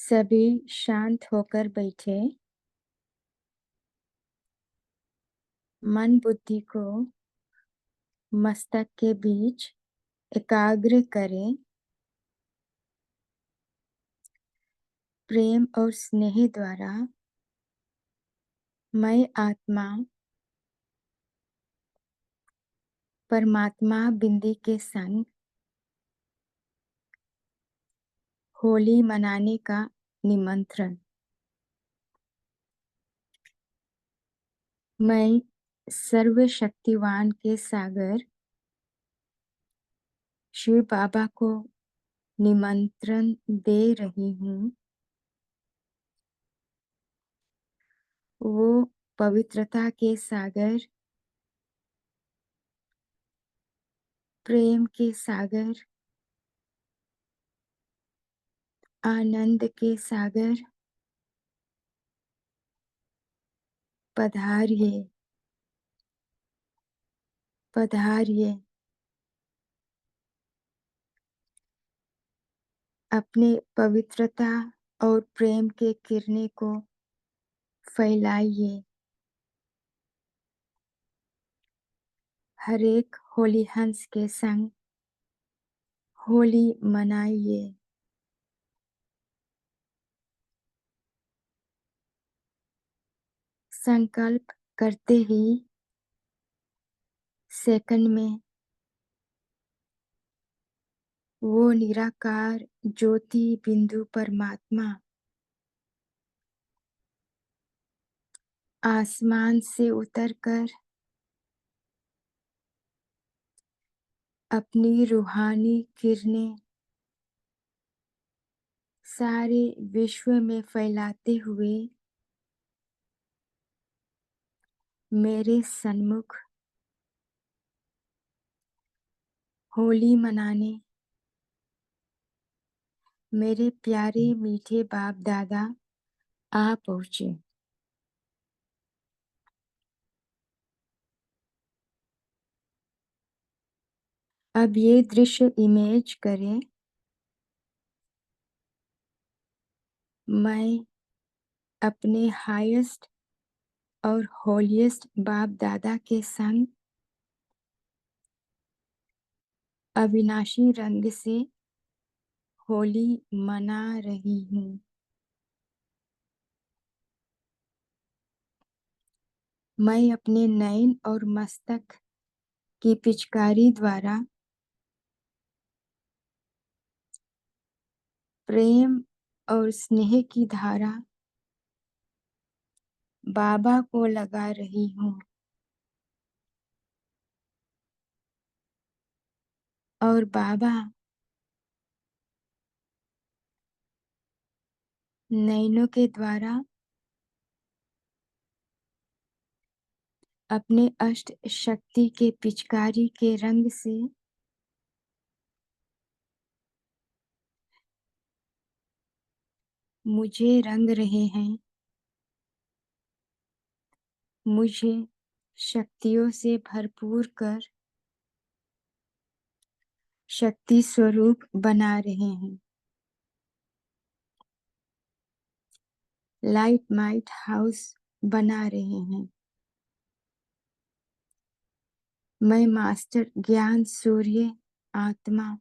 सभी शांत होकर बैठे। मन बुद्धि को मस्तक के बीच एकाग्र करें। प्रेम और स्नेह द्वारा मैं आत्मा परमात्मा बिंदी के संग होली मनाने का निमंत्रण। मैं सर्वशक्तिवान के सागर शिव बाबा को निमंत्रण दे रही हूँ। वो पवित्रता के सागर, प्रेम के सागर, आनंद के सागर पधारिए, पधारिए। अपने पवित्रता और प्रेम के किरणें को फैलाइए। हर एक होली हंस के संग होली मनाइए। संकल्प करते ही सेकंड में वो निराकार ज्योति बिंदु परमात्मा आसमान से उतरकर अपनी रूहानी किरणें सारे विश्व में फैलाते हुए मेरे सन्मुख होली मनाने मेरे प्यारे मीठे बाप दादा आ पहुँचे। अब ये दृश्य इमेज करें। मैं अपने हाईएस्ट और होलीएस्ट बाप दादा के संग अविनाशी रंग से होली मना रही हूँ। मैं अपने नयन और मस्तक की पिचकारी द्वारा प्रेम और स्नेह की धारा बाबा को लगा रही हूँ और बाबा नयनों के द्वारा अपने अष्ट शक्ति के पिचकारी के रंग से मुझे रंग रहे हैं। मुझे शक्तियों से भरपूर कर शक्ति स्वरूप बना रहे हैं। लाइट माइट हाउस बना रहे हैं। मैं मास्टर ज्ञान सूर्य आत्मा,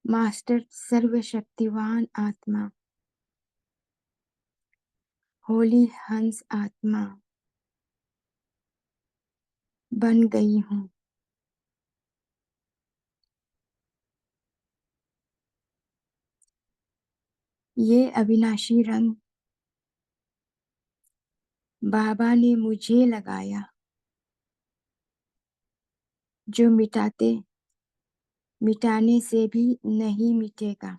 मास्टर सर्वशक्तिवान आत्मा, होली हंस आत्मा बन गई हूँ। ये अविनाशी रंग बाबा ने मुझे लगाया, जो मिटाने से भी नहीं मिटेगा।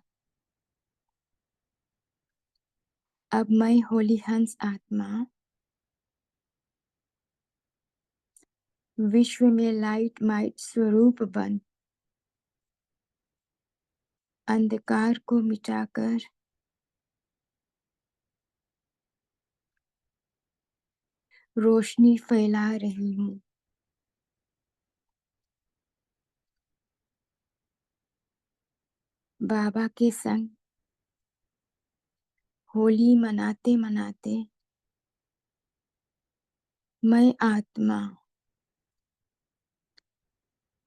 अब मैं होली हंस आत्मा विश्व में लाइट माइट स्वरूप बन अंधकार को मिटाकर रोशनी फैला रही हूँ। बाबा के संग होली मनाते मनाते मैं आत्मा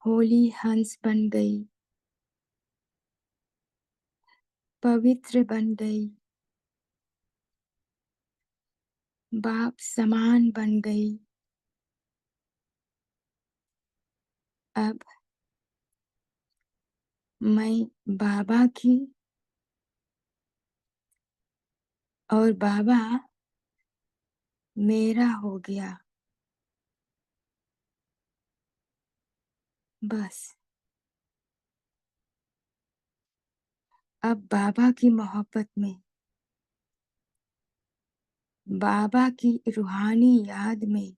होली हंस बन गई, पवित्र बन गई, बाप समान बन गई। अब मैं बाबा की और बाबा मेरा हो गया। बस अब बाबा की मोहब्बत में, बाबा की रूहानी याद में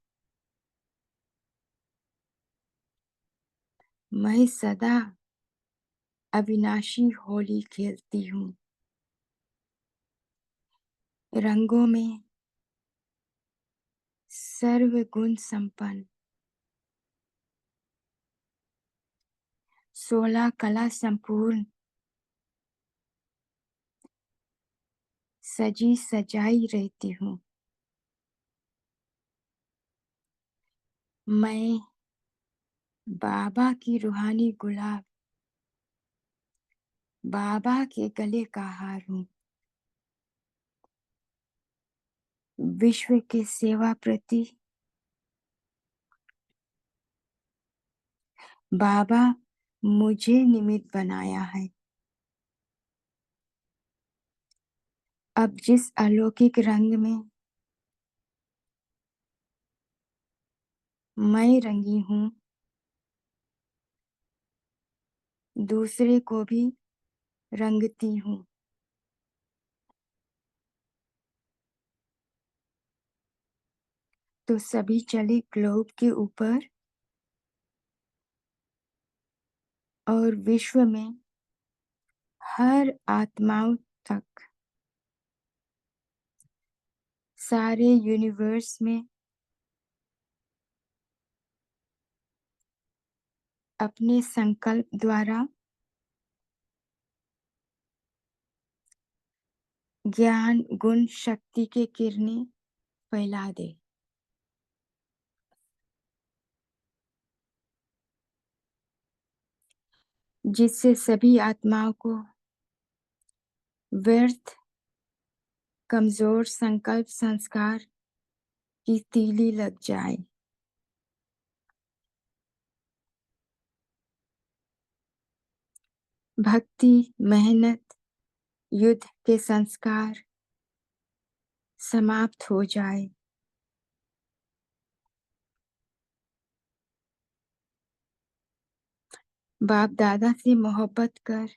मैं सदा अविनाशी होली खेलती हूँ। रंगों में सर्वगुण संपन्न, 16 कला संपूर्ण, सजी सजाई रहती हूँ। मैं बाबा की रूहानी गुलाब, बाबा के गले का हार हूँ। विश्व के सेवा प्रति बाबा मुझे निमित्त बनाया है। अब जिस अलौकिक रंग में मैं रंगी हूँ, दूसरे को भी रंगती हूँ। तो सभी चले ग्लोब के ऊपर और विश्व में हर आत्माओं तक, सारे यूनिवर्स में अपने संकल्प द्वारा ज्ञान गुण शक्ति के किरणें फैला दे, जिससे सभी आत्माओं को व्यर्थ कमजोर संकल्प संस्कार की तीली लग जाए। भक्ति मेहनत युद्ध के संस्कार समाप्त हो जाए। बाप दादा से मोहब्बत कर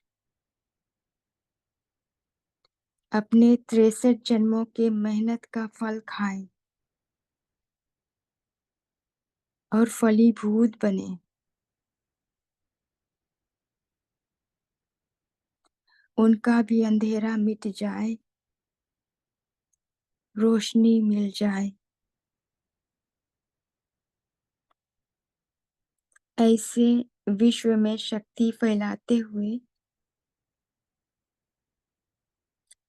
अपने 63 जन्मों के मेहनत का फल खाएं और फलीभूत बने। उनका भी अंधेरा मिट जाए, रोशनी मिल जाए। ऐसे विश्व में शक्ति फैलाते हुए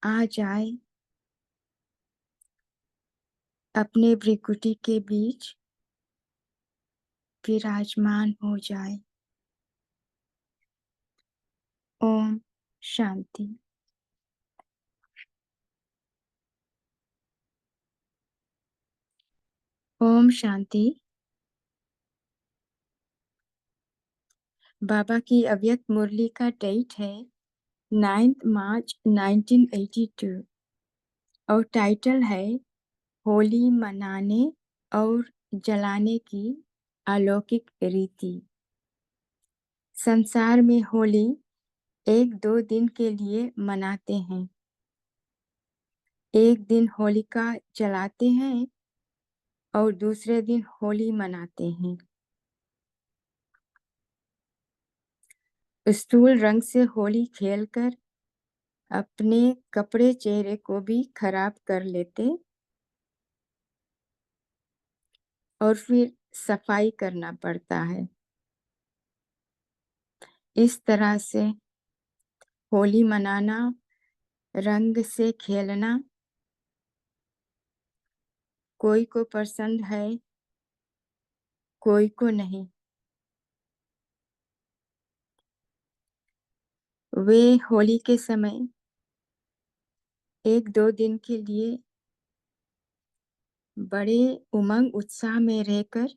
आ जाए, अपने भ्रिकुटी के बीच विराजमान हो जाए। ओम शांति। ओम शांति। बाबा की अव्यक्त मुरली का डेट है 9 मार्च 1982 और टाइटल है होली मनाने और जलाने की अलौकिक रीति। संसार में होली 1-2 दिन के लिए मनाते हैं। एक दिन होलिका जलाते हैं और दूसरे दिन होली मनाते हैं। स्थूल रंग से होली खेलकर अपने कपड़े चेहरे को भी खराब कर लेते और फिर सफाई करना पड़ता है। इस तरह से होली मनाना, रंग से खेलना, कोई को पसंद है, कोई को नहीं। वे होली के समय 1-2 दिन के लिए बड़े उमंग उत्साह में रहकर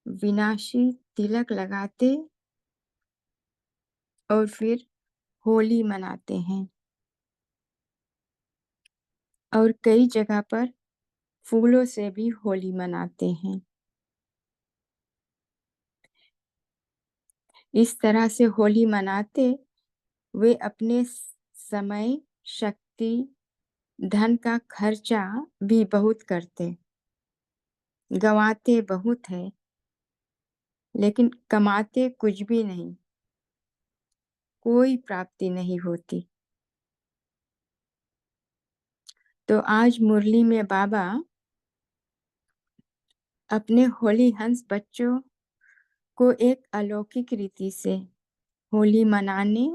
विनाशी तिलक लगाते और फिर होली मनाते हैं। और कई जगह पर फूलों से भी होली मनाते हैं। इस तरह से होली मनाते वे अपने समय, शक्ति, धन का खर्चा भी बहुत करते, गंवाते बहुत है, लेकिन कमाते कुछ भी नहीं, कोई प्राप्ति नहीं होती। तो आज मुरली में बाबा अपने होली हंस बच्चों को एक अलौकिक रीति से होली मनाने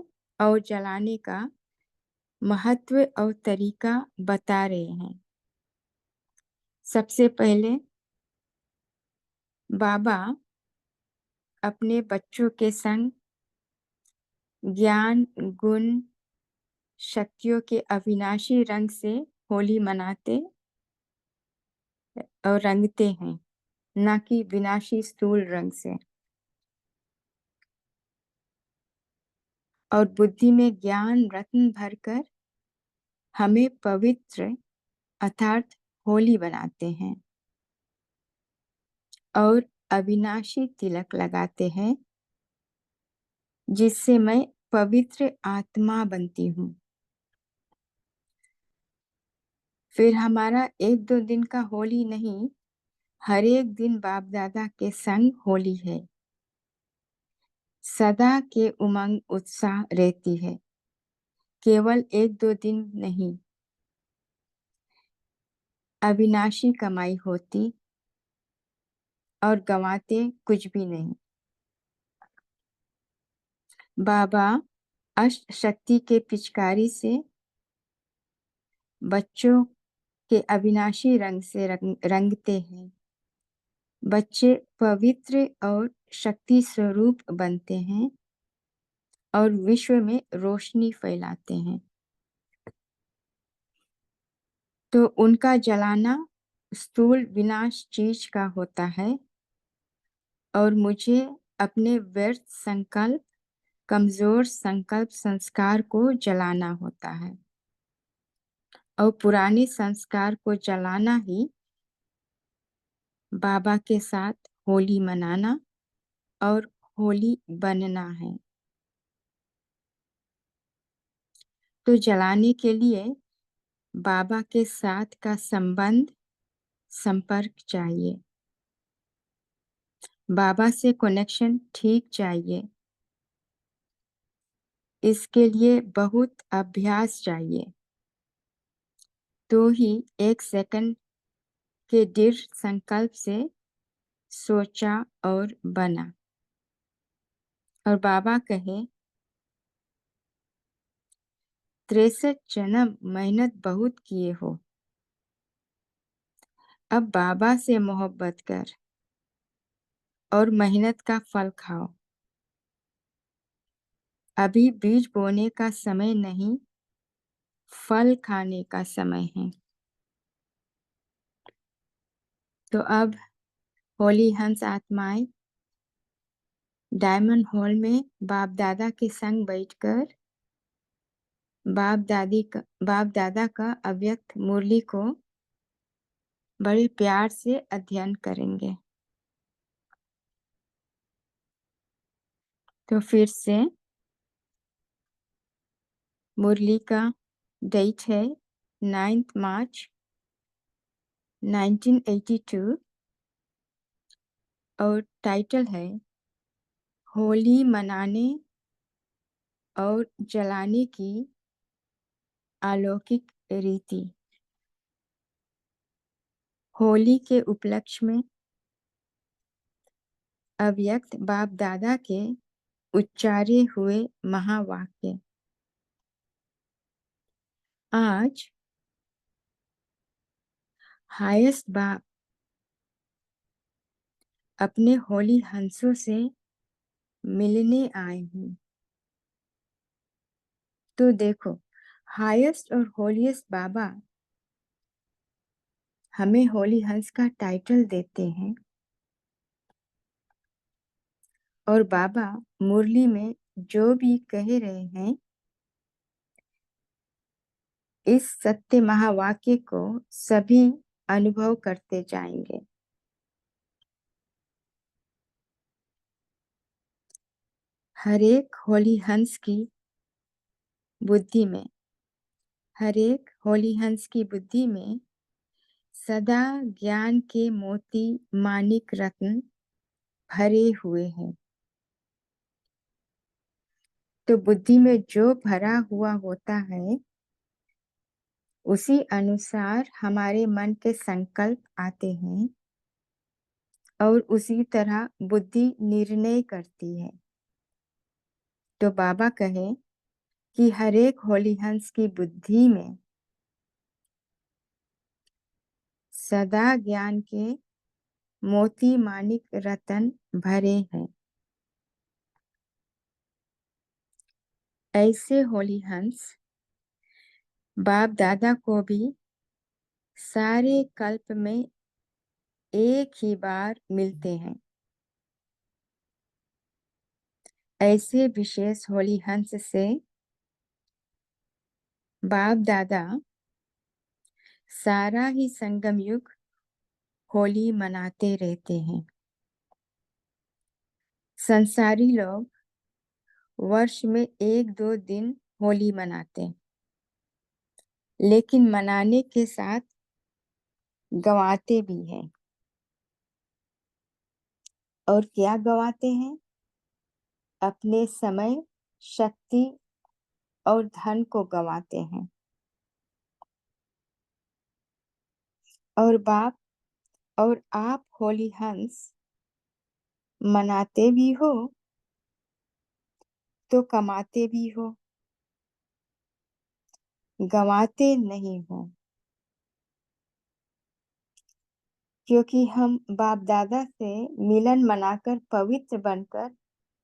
और जलाने का महत्व और तरीका बता रहे हैं। सबसे पहले बाबा अपने बच्चों के संग ज्ञान, गुण, शक्तियों के अविनाशी रंग से होली मनाते और रंगते हैं, न कि विनाशी स्थूल रंग से। और बुद्धि में ज्ञान रत्न भरकर हमें पवित्र अर्थात होली बनाते हैं और अविनाशी तिलक लगाते हैं, जिससे मैं पवित्र आत्मा बनती हूँ। फिर हमारा 1-2 दिन का होली नहीं, हर एक दिन बाप दादा के संग होली है। सदा के उमंग उत्साह रहती है, केवल 1-2 दिन नहीं। अविनाशी कमाई होती और गंवाते कुछ भी नहीं। बाबा अष्ट शक्ति के पिचकारी से बच्चों के अविनाशी रंग से रंगते हैं। बच्चे पवित्र और शक्ति स्वरूप बनते हैं और विश्व में रोशनी फैलाते हैं। तो उनका जलाना स्थूल विनाश चीज का होता है और मुझे अपने व्यर्थ संकल्प, कमजोर संकल्प संस्कार को जलाना होता है। और पुराने संस्कार को जलाना ही बाबा के साथ होली मनाना और होली बनना है। तो जलाने के लिए बाबा के साथ का संबंध, संपर्क चाहिए। बाबा से कनेक्शन ठीक चाहिए। इसके लिए बहुत अभ्यास चाहिए। तो ही 1 सेकंड के दृढ़ संकल्प से सोचा और बना। और बाबा कहे 63 जन्म मेहनत बहुत किए हो, अब बाबा से मोहब्बत कर और मेहनत का फल खाओ। अभी बीज बोने का समय नहीं, फल खाने का समय है। तो अब होली हंस आत्माएं डायमंड हॉल में बाप दादा के संग बैठकर बाप दादा का अव्यक्त मुरली को बड़े प्यार से अध्ययन करेंगे। तो फिर से मुरली का डेट है 9 मार्च 1982 और टाइटल है होली मनाने और जलाने की अलौकिक रीति। होली के उपलक्ष्य में अव्यक्त बाप दादा के उच्चारे हुए महावाक्य। आज हाईएस्ट बाप अपने होली हंसों से मिलने आए हूँ। तो देखो, हाईएस्ट और होलीएस्ट बाबा हमें होली हंस का टाइटल देते हैं, और बाबा मुरली में जो भी कह रहे हैं, इस सत्य महावाक्य को सभी अनुभव करते जाएंगे। हर एक होली हंस की बुद्धि में हर एक होली हंस की बुद्धि में सदा ज्ञान के मोती माणिक रत्न भरे हुए हैं। तो बुद्धि में जो भरा हुआ होता है, उसी अनुसार हमारे मन के संकल्प आते हैं, और उसी तरह बुद्धि निर्णय करती है। तो बाबा कहे कि हर एक होली हंस की बुद्धि में सदा ज्ञान के मोती माणिक रतन भरे हैं। ऐसे होली हंस बाप दादा को भी सारे कल्प में एक ही बार मिलते हैं। ऐसे विशेष होली हंस से बाप दादा सारा ही संगम युग होली मनाते रहते हैं। संसारी लोग वर्ष में एक दो दिन होली मनाते हैं, लेकिन मनाने के साथ गंवाते भी हैं। और क्या गंवाते हैं? अपने समय, शक्ति और धन को गंवाते हैं। और बाप और आप होली हंस मनाते भी हो तो कमाते भी हो, गंवाते नहीं हो। क्योंकि हम बाप दादा से मिलन मनाकर पवित्र बनकर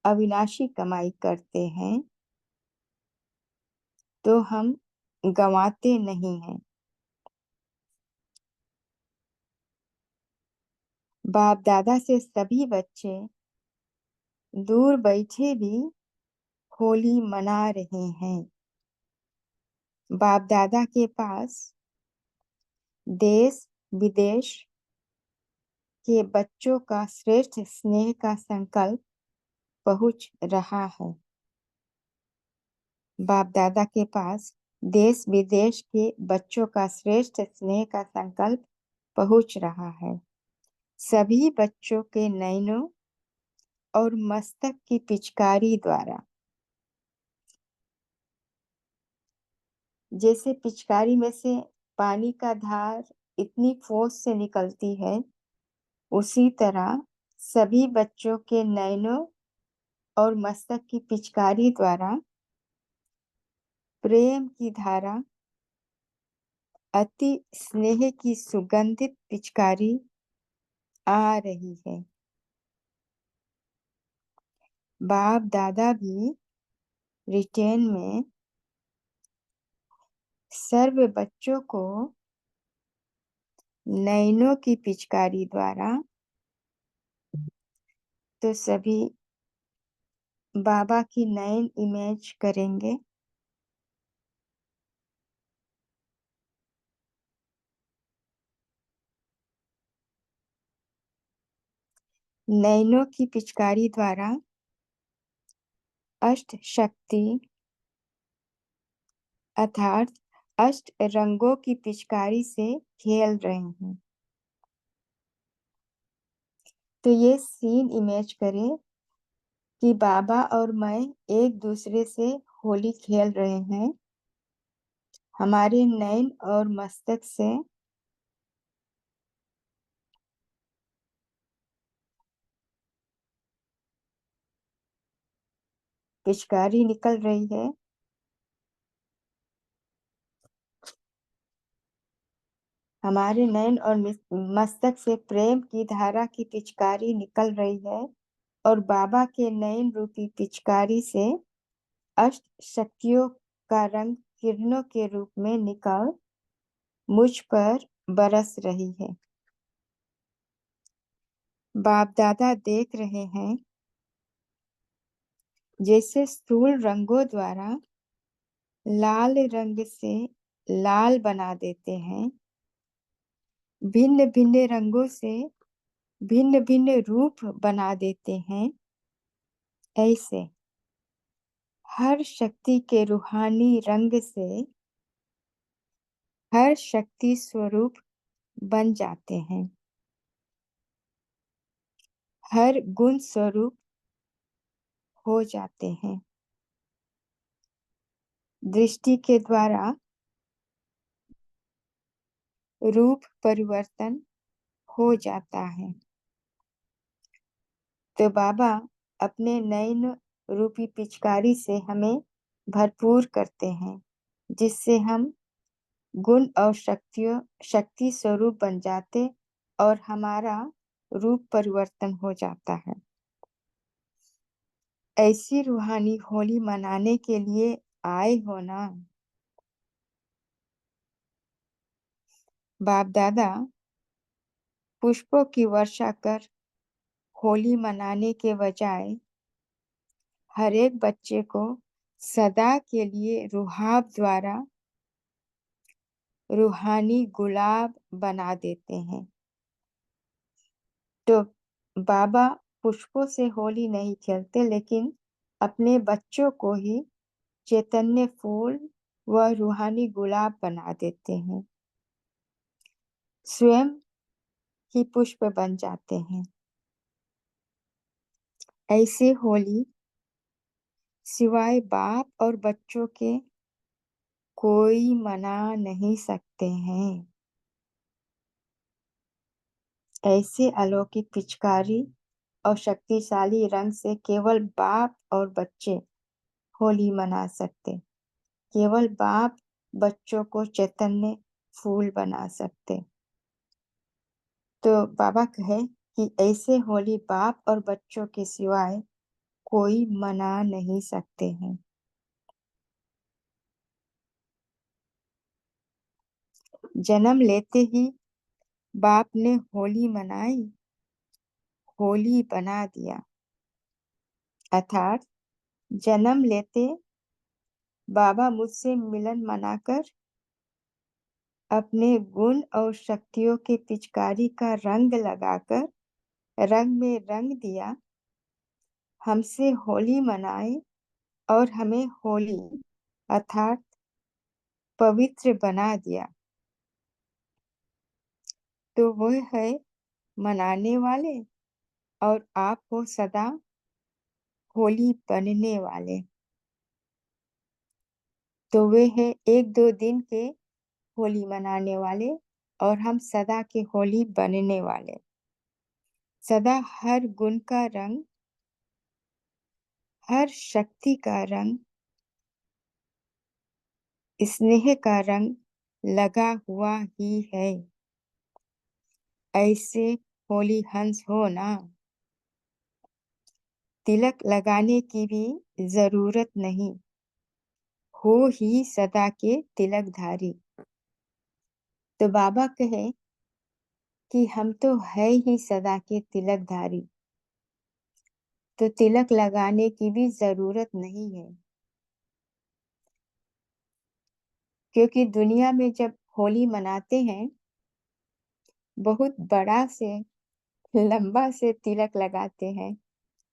अविनाशी कमाई करते हैं, तो हम गंवाते नहीं हैं। बाप दादा से सभी बच्चे दूर बैठे भी होली मना रहे हैं। बाप दादा के पास देश विदेश के बच्चों का श्रेष्ठ स्नेह का संकल्प पहुंच रहा है। बाप दादा के पास देश विदेश के बच्चों का श्रेष्ठ स्नेह का संकल्प पहुंच रहा है। सभी बच्चों के नयनों और मस्तक की पिचकारी द्वारा, जैसे पिचकारी में से पानी का धार इतनी फोर्स से निकलती है, उसी तरह सभी बच्चों के नयनों और मस्तक की पिचकारी द्वारा प्रेम की धारा, अति स्नेह की सुगंधित पिचकारी आ रही है। बाप दादा भी रिटेन में सर्व बच्चों को नयनों की पिचकारी द्वारा, तो सभी बाबा की नयन इमेज करेंगे। नयनों की पिचकारी द्वारा अष्ट शक्ति अर्थात अष्ट रंगों की पिचकारी से खेल रहे हैं। तो ये सीन इमेज करें कि बाबा और मैं एक दूसरे से होली खेल रहे हैं। हमारे नयन और मस्तक से पिचकारी निकल रही है। हमारे नयन और मस्तक से प्रेम की धारा की पिचकारी निकल रही है और बाबा के नयन रूपी पिचकारी से अष्ट शक्तियों का रंग किरणों के रूप में निकल मुझ पर बरस रही है। बाप दादा देख रहे हैं जैसे स्थूल रंगों द्वारा लाल रंग से लाल बना देते हैं, भिन्न भिन्न रंगों से भिन्न भिन्न रूप बना देते हैं, ऐसे हर शक्ति के रूहानी रंग से हर शक्ति स्वरूप बन जाते हैं, हर गुण स्वरूप हो जाते हैं। दृष्टि के द्वारा रूप परिवर्तन हो जाता है। तो बाबा अपने नयन रूपी पिचकारी से हमें भरपूर करते हैं, जिससे हम गुण और शक्ति स्वरूप बन जाते और हमारा रूप परिवर्तन हो जाता है। ऐसी रूहानी होली मनाने के लिए आए हो ना। बाप दादा पुष्पों की वर्षा कर होली मनाने के बजाय हर एक बच्चे को सदा के लिए रुहाब द्वारा रूहानी गुलाब बना देते हैं। तो बाबा पुष्पों से होली नहीं खेलते, लेकिन अपने बच्चों को ही चैतन्य फूल व रूहानी गुलाब बना देते हैं, स्वयं ही पुष्प बन जाते हैं। ऐसे होली सिवाय बाप और बच्चों के कोई मना नहीं सकते हैं। ऐसे अलौकिक पिचकारी और शक्तिशाली रंग से केवल बाप और बच्चे होली मना सकते। केवल बाप बच्चों को चैतन्य फूल बना सकते। तो बाबा कहे कि ऐसे होली बाप और बच्चों के सिवाय कोई मना नहीं सकते हैं। जन्म लेते ही बाप ने होली मनाई, होली बना दिया। अर्थात जन्म लेते बाबा मुझसे मिलन मनाकर अपने गुण और शक्तियों के पिचकारी का रंग लगाकर रंग में रंग दिया, हमसे होली मनाए और हमें होली अर्थात पवित्र बना दिया। तो वह है मनाने वाले और आप हो सदा होली बनने वाले। तो वे है 1-2 दिन के होली मनाने वाले और हम सदा के होली बनने वाले। सदा हर गुण का रंग, हर शक्ति का रंग, स्नेह का रंग लगा हुआ ही है। ऐसे होली हंस हो ना। तिलक लगाने की भी जरूरत नहीं, हो ही सदा के तिलकधारी। तो बाबा कहे कि हम तो है ही सदा के तिलकधारी, तो तिलक लगाने की भी जरूरत नहीं है। क्योंकि दुनिया में जब होली मनाते हैं, बहुत बड़ा से लंबा से तिलक लगाते हैं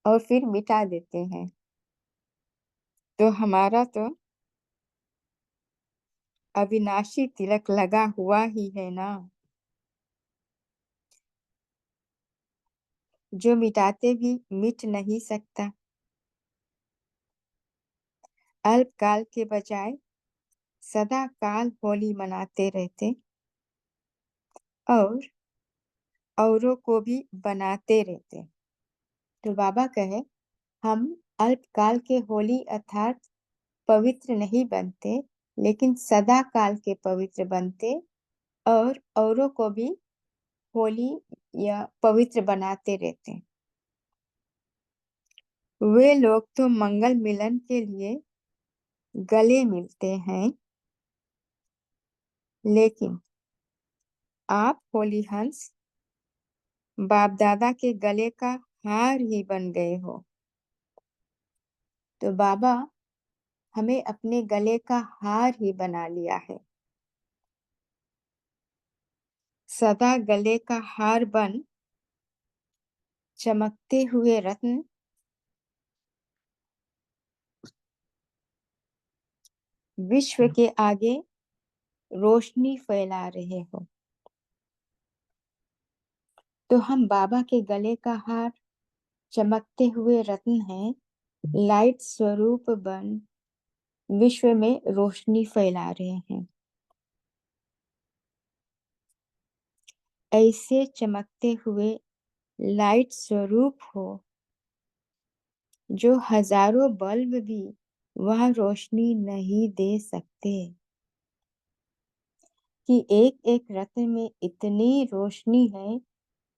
और फिर मिटा देते हैं। तो हमारा तो अविनाशी तिलक लगा हुआ ही है ना, जो मिटाते भी मिट नहीं सकता। अल्पकाल के बजाय सदा काल होली मनाते रहते और औरों को भी बनाते रहते। तो बाबा कहे हम अल्पकाल के होली अर्थात पवित्र नहीं बनते, लेकिन सदा काल के पवित्र बनते और औरों को भी होली या पवित्र बनाते रहते। वे लोग तो मंगल मिलन के लिए गले मिलते हैं, लेकिन आप होली हंस बाप दादा के गले का हार ही बन गए हो। तो बाबा हमें अपने गले का हार ही बना लिया है। सदा गले का हार बन चमकते हुए रत्न विश्व के आगे रोशनी फैला रहे हो। तो हम बाबा के गले का हार चमकते हुए रत्न हैं, लाइट स्वरूप बन विश्व में रोशनी फैला रहे हैं। ऐसे चमकते हुए लाइट स्वरूप हो जो हजारों बल्ब भी वह रोशनी नहीं दे सकते। कि एक एक रत्न में इतनी रोशनी है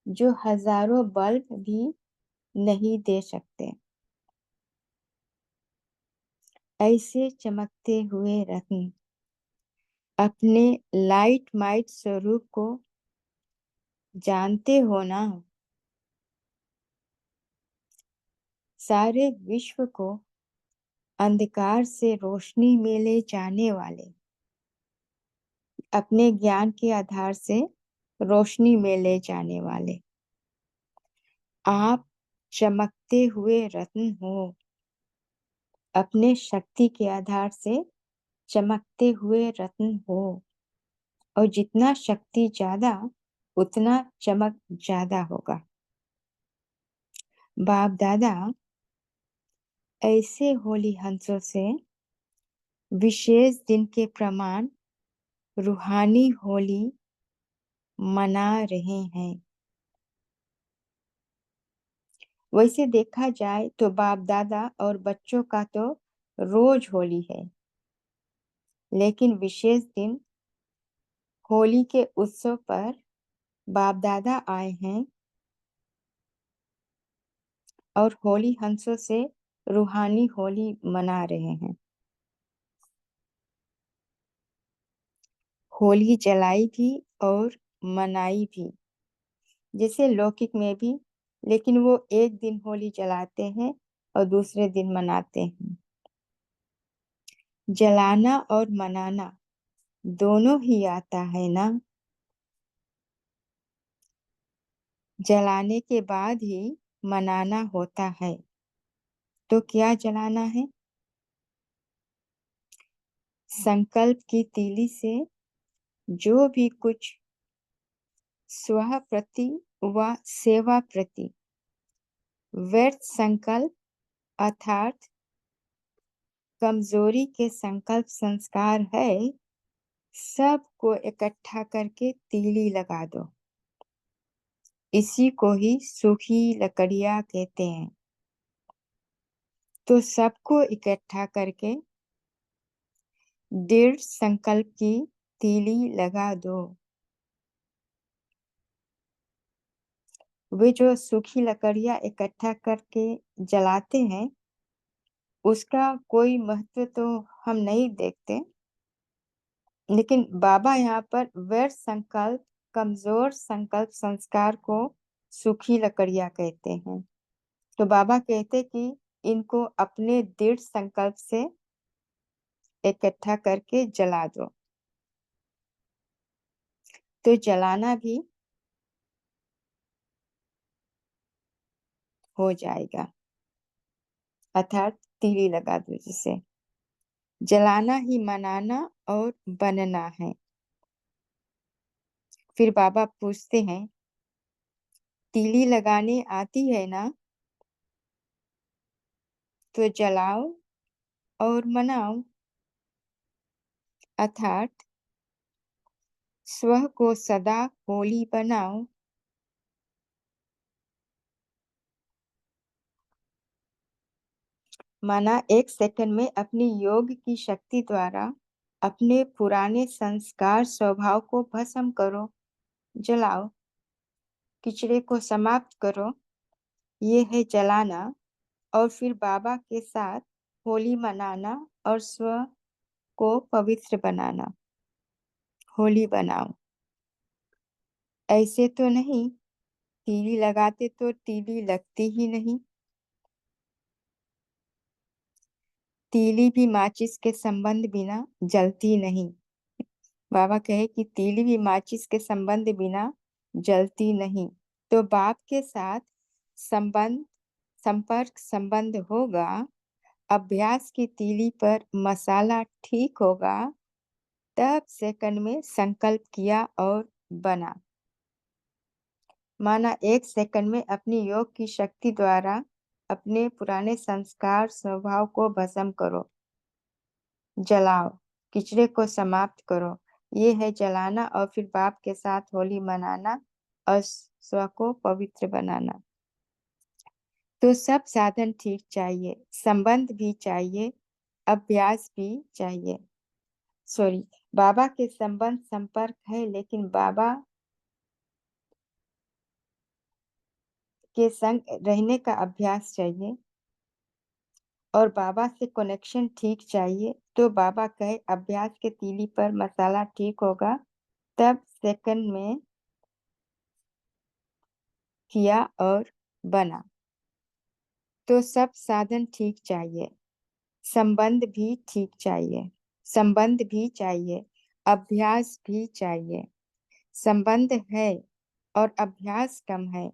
जो हजारों बल्ब भी नहीं दे सकते। ऐसे चमकते हुए रत्न अपने लाइट माइट स्वरूप को जानते हो ना। सारे विश्व को अंधकार से रोशनी में ले जाने वाले, अपने ज्ञान के आधार से रोशनी में ले जाने वाले आप चमकते हुए रत्न हो। अपने शक्ति के आधार से चमकते हुए रत्न हो, और जितना शक्ति ज्यादा उतना चमक ज्यादा होगा। बाप दादा ऐसे होली हंसों से विशेष दिन के प्रमाण रूहानी होली मना रहे हैं। वैसे देखा जाए तो बाप दादा और बच्चों का तो रोज होली है, लेकिन विशेष दिन होली के उत्सव पर बाप दादा आए हैं और होली हंसों से रूहानी होली मना रहे हैं। होली जलाई भी और मनाई भी, जैसे लौकिक में भी, लेकिन वो एक दिन होली जलाते हैं और दूसरे दिन मनाते हैं। जलाना और मनाना दोनों ही आता है ना। जलाने के बाद ही मनाना होता है। तो क्या जलाना है? संकल्प की तीली से जो भी कुछ स्व प्रति व सेवा प्रति व्यर्थ संकल्प अर्थात कमजोरी के संकल्प संस्कार है, सबको इकट्ठा करके तीली लगा दो। इसी को ही सूखी लकड़ियां कहते हैं। तो सबको इकट्ठा करके दृढ़ संकल्प की तीली लगा दो। वे जो सूखी लकड़ियां इकट्ठा करके जलाते हैं, उसका कोई महत्व तो हम नहीं देखते, लेकिन बाबा यहाँ पर व्यर्थ संकल्प कमजोर संकल्प संस्कार को सूखी लकड़ियां कहते हैं। तो बाबा कहते कि इनको अपने दृढ़ संकल्प से इकट्ठा करके जला दो। तो जलाना भी हो जाएगा, अर्थात तीली लगा दो जिसे। जलाना ही मनाना और बनना है। फिर बाबा पूछते हैं, तीली लगाने आती है ना? तो जलाओ और मनाओ, अर्थात स्व को सदा होली बनाओ। माना 1 सेकंड में अपनी योग की शक्ति द्वारा अपने पुराने संस्कार स्वभाव को भस्म करो, जलाओ, किचड़े को समाप्त करो, ये है जलाना। और फिर बाबा के साथ होली मनाना और स्व को पवित्र बनाना। होली बनाओ। ऐसे तो नहीं, तीली लगाते तो तीली लगती ही नहीं। तीली भी माचिस के संबंध बिना जलती नहीं। बाबा कहे कि तीली भी माचिस के संबंध बिना जलती नहीं। तो बाप के साथ संबंध संपर्क संबंध होगा, अभ्यास की तीली पर मसाला ठीक होगा, तब सेकंड में संकल्प किया और बना। माना 1 सेकंड में अपनी योग की शक्ति द्वारा अपने पुराने संस्कार स्वभाव को भस्म करो, जलाओ, किचड़े को समाप्त करो। ये है जलाना और फिर बाप के साथ होली मनाना और स्व को पवित्र बनाना। तो सब साधन ठीक चाहिए, संबंध भी चाहिए, अभ्यास भी चाहिए। सॉरी, बाबा के संबंध संपर्क है, लेकिन बाबा के संग रहने का अभ्यास चाहिए और बाबा से कनेक्शन ठीक चाहिए। तो बाबा कहे अभ्यास के तीली पर मसाला ठीक होगा, तब सेकंड में किया और बना। तो सब साधन ठीक चाहिए, संबंध भी ठीक चाहिए, संबंध भी चाहिए, अभ्यास भी चाहिए। संबंध है और अभ्यास कम है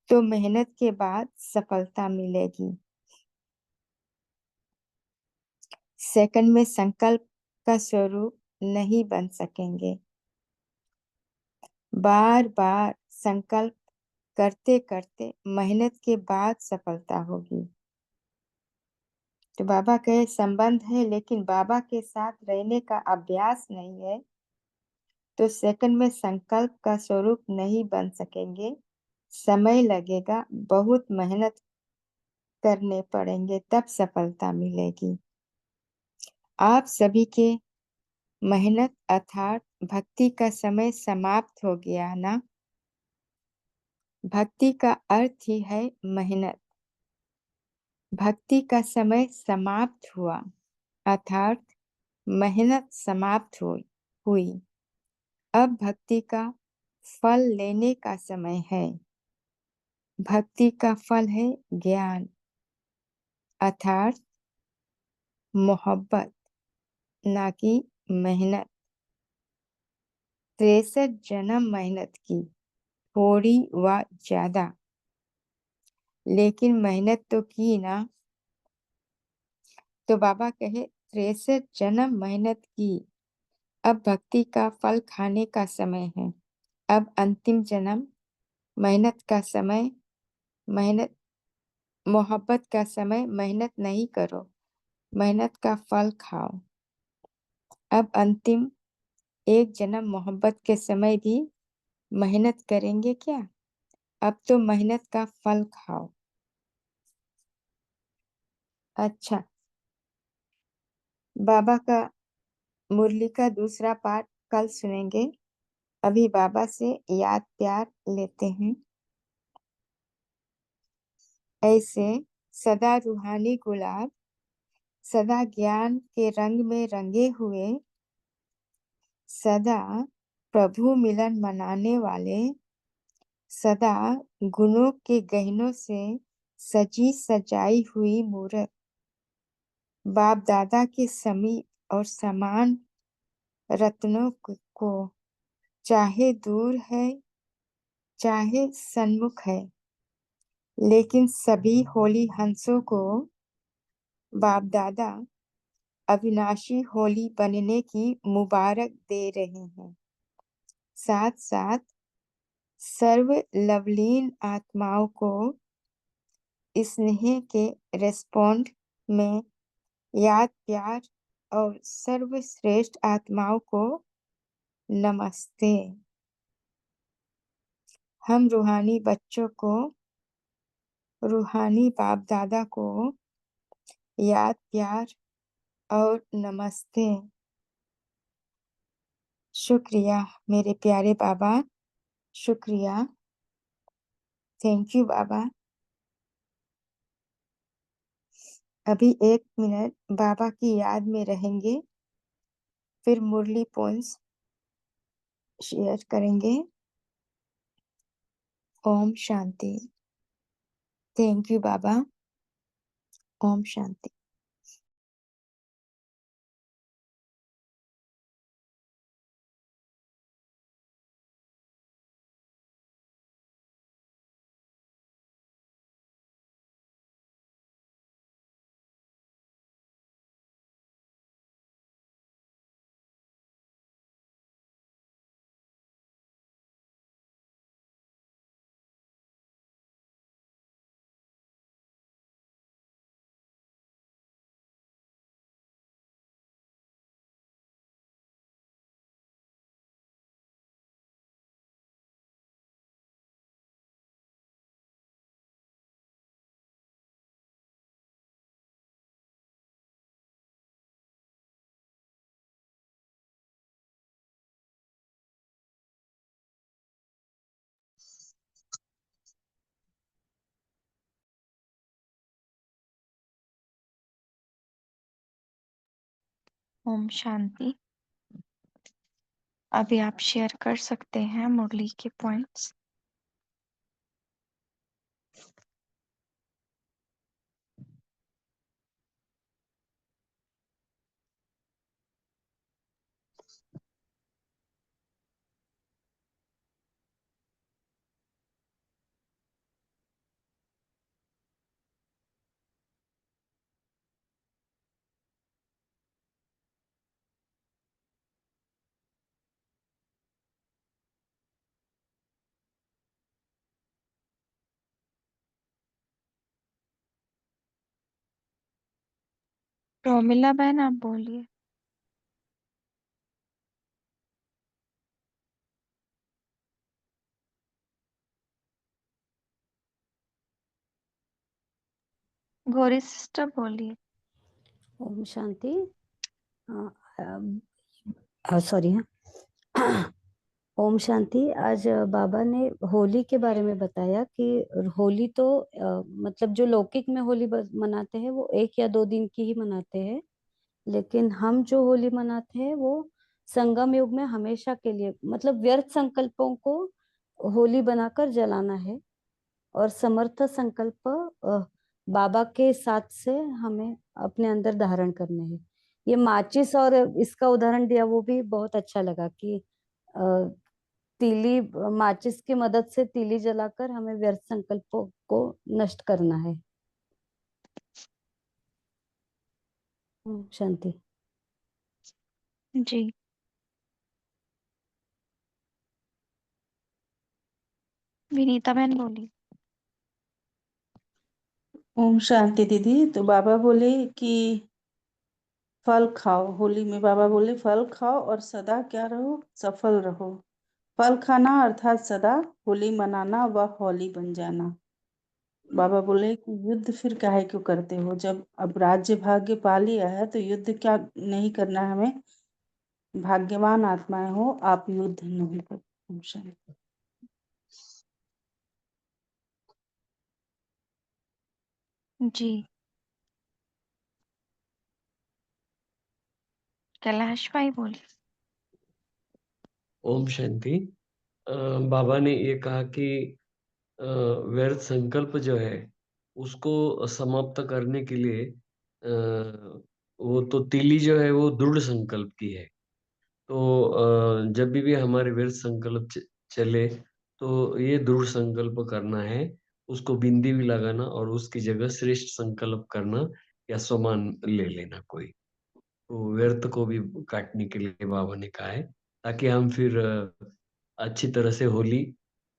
तो मेहनत के बाद सफलता मिलेगी। सेकंड में संकल्प का स्वरूप नहीं बन सकेंगे। बार बार संकल्प करते करते मेहनत के बाद सफलता होगी। तो बाबा कहे संबंध है, लेकिन बाबा के साथ रहने का अभ्यास नहीं है, तो सेकंड में संकल्प का स्वरूप नहीं बन सकेंगे। समय लगेगा, बहुत मेहनत करने पड़ेंगे, तब सफलता मिलेगी। आप सभी के मेहनत अर्थात भक्ति का समय समाप्त हो गया ना। भक्ति का अर्थ ही है मेहनत। भक्ति का समय समाप्त हुआ अर्थात मेहनत समाप्त हुई। अब भक्ति का फल लेने का समय है। भक्ति का फल है ज्ञान अर्थात मोहब्बत, ना कि मेहनत। 63 जन्म मेहनत की, थोड़ी व ज्यादा, लेकिन मेहनत तो की ना। तो बाबा कहे 63 जन्म मेहनत की, अब भक्ति का फल खाने का समय है। अब अंतिम जन्म मेहनत का समय, मेहनत मोहब्बत का समय। मेहनत नहीं करो, मेहनत का फल खाओ। अब अंतिम एक जन्म मोहब्बत के समय भी मेहनत करेंगे क्या? अब तो मेहनत का फल खाओ। अच्छा, बाबा का मुरली का दूसरा पाठ कल सुनेंगे। अभी बाबा से याद प्यार लेते हैं। ऐसे सदा रूहानी गुलाब, सदा ज्ञान के रंग में रंगे हुए, सदा प्रभु मिलन मनाने वाले, सदा गुणों के गहनों से सजी सजाई हुई मूरत, बाप दादा के समीप और समान रत्नों को चाहे दूर है चाहे सन्मुख है, लेकिन सभी होली हंसों को बाप दादा अविनाशी होली बनने की मुबारक दे रहे हैं। साथ साथ सर्व लवलीन आत्माओं को स्नेह के रेस्पोंड में याद प्यार और सर्वश्रेष्ठ आत्माओं को नमस्ते। हम रूहानी बच्चों को, रूहानी बाप दादा को याद, प्यार और नमस्ते। शुक्रिया मेरे प्यारे बाबा, शुक्रिया। थैंक यू बाबा। अभी 1 मिनट बाबा की याद में रहेंगे, फिर मुरली पोंस शेयर करेंगे। ओम शांति। थैंक यू बाबा। ओम शांति। ओम शांति। अभी आप शेयर कर सकते हैं मुरली के पॉइंट्स। रोमिला बहन आप बोलिए। गौरी सिस्टर बोलिए। ओम शांति। सॉरी। हाँ। ओम शांति। आज बाबा ने होली के बारे में बताया कि होली तो मतलब जो लौकिक में होली मनाते हैं वो 1 या 2 दिन की ही मनाते हैं, लेकिन हम जो होली मनाते हैं वो संगम युग में हमेशा के लिए, मतलब व्यर्थ संकल्पों को होली बनाकर जलाना है और समर्थ संकल्प बाबा के साथ से हमें अपने अंदर धारण करने हैं। ये माचिस और इसका उदाहरण दिया वो भी बहुत अच्छा लगा कि अ, तीली, माचिस की मदद से तीली जलाकर हमें व्यर्थ संकल्पों को नष्ट करना है। शांति। जी। विनीता बहन बोलिए। ओम शांति दीदी। तो बाबा बोले कि फल खाओ, होली में बाबा बोले फल खाओ और सदा क्या रहो, सफल रहो। फल खाना अर्थात सदा होली मनाना व होली बन जाना। बाबा बोले कि युद्ध फिर काहे क्यों करते हो, जब अब राज्य भाग्य पा लिया है तो युद्ध क्या नहीं करना है हमें। भाग्यवान आत्माएं हो, आप युद्ध नहीं करो। ओम शांति। जी। कैलाश भाई बोलिए। ओम शांति। बाबा ने ये कहा कि व्यर्थ संकल्प जो है उसको समाप्त करने के लिए वो तो तीली जो है वो दृढ़ संकल्प की है। तो जब भी हमारे व्यर्थ संकल्प चले तो ये दृढ़ संकल्प करना है, उसको बिंदी भी लगाना और उसकी जगह श्रेष्ठ संकल्प करना या समान ले लेना कोई। तो व्यर्थ को भी काटने के लिए बाबा ने कहा है, ताकि हम फिर अच्छी तरह से होली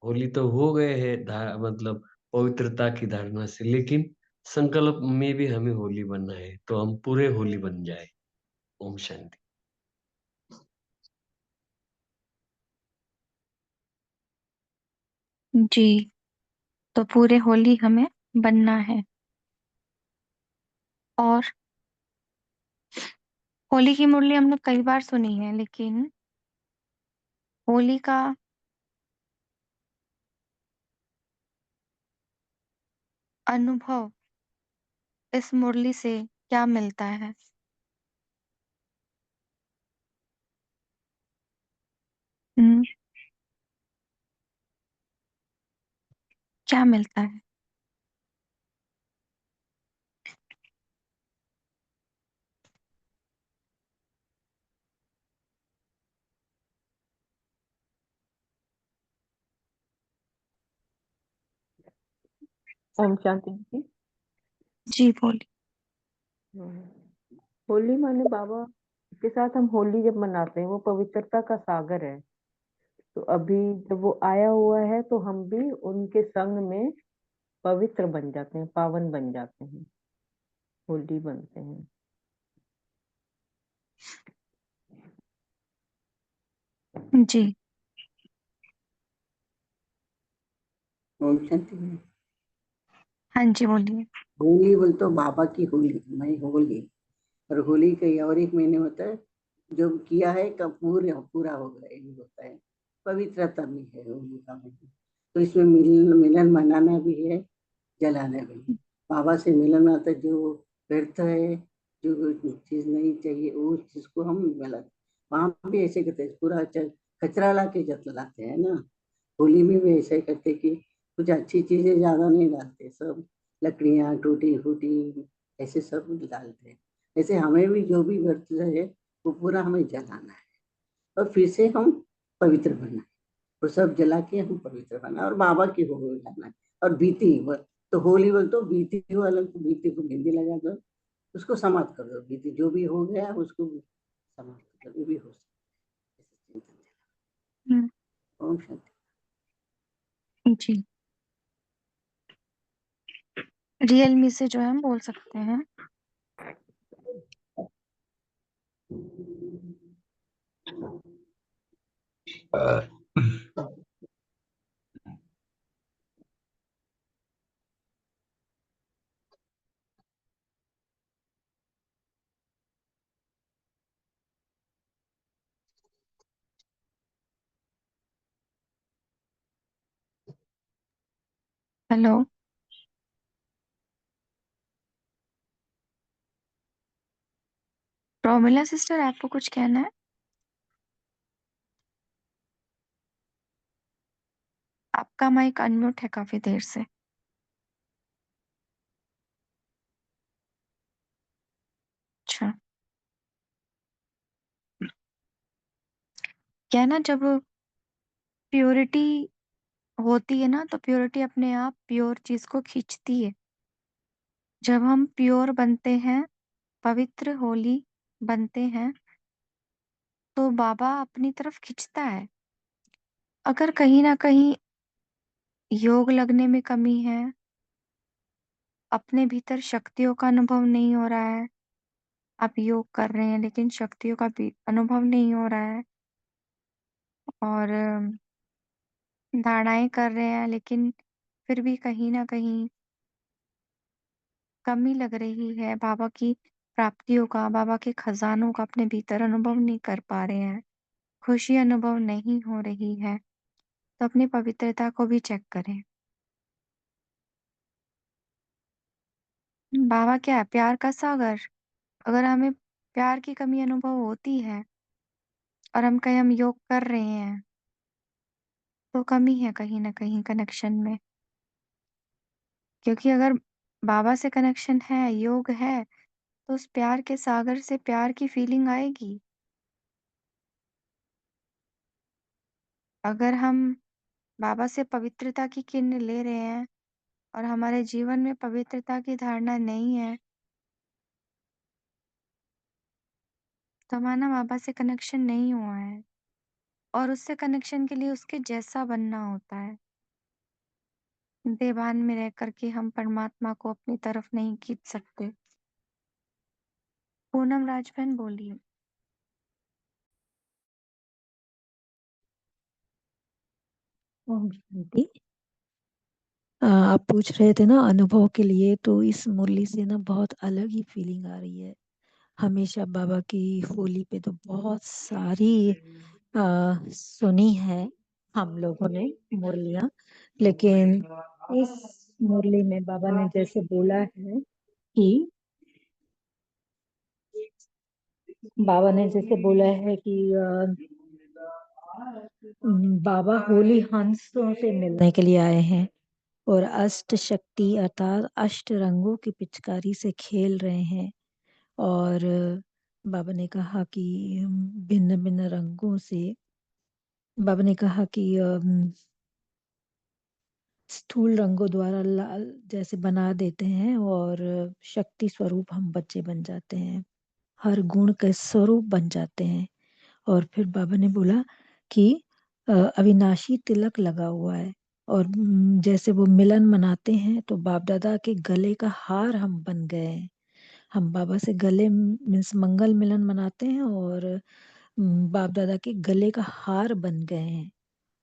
होली तो हो गए हैं मतलब पवित्रता की धारणा से, लेकिन संकल्प में भी हमें होली बनना है तो हम पूरे होली बन जाए। ओम शांति। जी। तो पूरे होली हमें बनना है। और होली की मुरली हमने कई बार सुनी है, लेकिन होली का अनुभव इस मुरली से क्या मिलता है? हम्म, क्या मिलता है? ओम शांति जी। जी बोलिए। होली माने बाबा के साथ हम होली जब मनाते हैं, वो पवित्रता का सागर है। तो अभी जब वो आया हुआ है तो हम भी उनके संग में पवित्र बन जाते हैं, पावन बन जाते हैं, होली बनते हैं। जी ओम शांति जी। हाँ जी बोलिए। होली बोल तो बाबा की होली, मैं होली। और होली का और एक महीने होता है, जो किया है कब पूरा पूरा हो गया, ये होता है। पवित्रता भी है होली का महीना। तो इसमें मिलन मिलन मनाना भी है, जलाना भी है। बाबा से मिलन आता, जो व्यर्थ है, जो चीज नहीं चाहिए, वो चीज को हम मिलाते। वहां भी ऐसे करते हैं, पूरा कचरा ला के जलाते हैं ना। होली में भी ऐसा ही करते कि कुछ अच्छी चीजें ज्यादा नहीं डालते, सब लकड़ियां टूटी फूटी ऐसे सब डालते हैं। ऐसे हमें भी जो भी व्रत है वो पूरा हमें जलाना है, और फिर से हम पवित्र बनना है। वो सब जला के हम पवित्र बना और बाबा की होली जाना है। और बीती तो होली बोल तो बीती वाला को, बीती को मेहंदी लगा दो, उसको समाप्त कर दो। बीती जो भी हो गया उसको समाप्त कर दो, वो भी हो सकता है। हम्म, ओम शांति। जी रियलमी से जो है हम बोल सकते हैं। हेलो प्रोमिला सिस्टर, आपको कुछ कहना है? आपका माइक अनम्यूट है काफी देर से। अच्छा, क्या है ना, जब प्योरिटी होती है ना, तो प्योरिटी अपने आप प्योर चीज को खींचती है। जब हम प्योर बनते हैं, पवित्र होली बनते हैं, तो बाबा अपनी तरफ खींचता है। अगर कहीं ना कहीं योग लगने में कमी है, अपने भीतर शक्तियों का अनुभव नहीं हो रहा है, आप योग कर रहे हैं लेकिन शक्तियों का भी अनुभव नहीं हो रहा है, और धारणाएं कर रहे हैं लेकिन फिर भी कहीं ना कहीं कमी लग रही है, बाबा की प्राप्तियों का, बाबा के खजानों का अपने भीतर अनुभव नहीं कर पा रहे हैं, खुशी अनुभव नहीं हो रही है, तो अपनी पवित्रता को भी चेक करें। बाबा क्या है? प्यार का सागर। अगर हमें प्यार की कमी अनुभव होती है और हम कहीं हम योग कर रहे हैं, तो कमी है कहीं ना कहीं कनेक्शन में। क्योंकि अगर बाबा से कनेक्शन है, योग है, तो उस प्यार के सागर से प्यार की फीलिंग आएगी। अगर हम बाबा से पवित्रता की किरण ले रहे हैं और हमारे जीवन में पवित्रता की धारणा नहीं है, तो हमारा बाबा से कनेक्शन नहीं हुआ है, और उससे कनेक्शन के लिए उसके जैसा बनना होता है। देवान में रह करके हम परमात्मा को अपनी तरफ नहीं खींच सकते। पूनम राजबहन बोलिए। ओम शांति। आप पूछ रहे थे ना अनुभव के लिए, तो इस मुरली से ना बहुत अलग ही फीलिंग आ रही है। हमेशा बाबा की होली पे तो बहुत सारी सुनी है हम लोगों ने मुरलियाँ, लेकिन इस मुरली में बाबा ने जैसे बोला है कि बाबा होली हंसों से मिलने के लिए आए हैं और अष्ट शक्ति अर्थात अष्ट रंगों की पिचकारी से खेल रहे हैं। और बाबा ने कहा कि भिन्न भिन्न रंगों से, बाबा ने कहा कि स्थूल रंगों द्वारा लाल जैसे बना देते हैं और शक्ति स्वरूप हम बच्चे बन जाते हैं, हर गुण के स्वरूप बन जाते हैं। और फिर बाबा ने बोला कि अविनाशी तिलक लगा हुआ है और जैसे वो मिलन मनाते हैं तो बाप दादा के गले का हार हम बन गए हैं। हम बाबा से गले मीन्स मंगल मिलन मनाते हैं और बाप दादा के गले का हार बन गए हैं।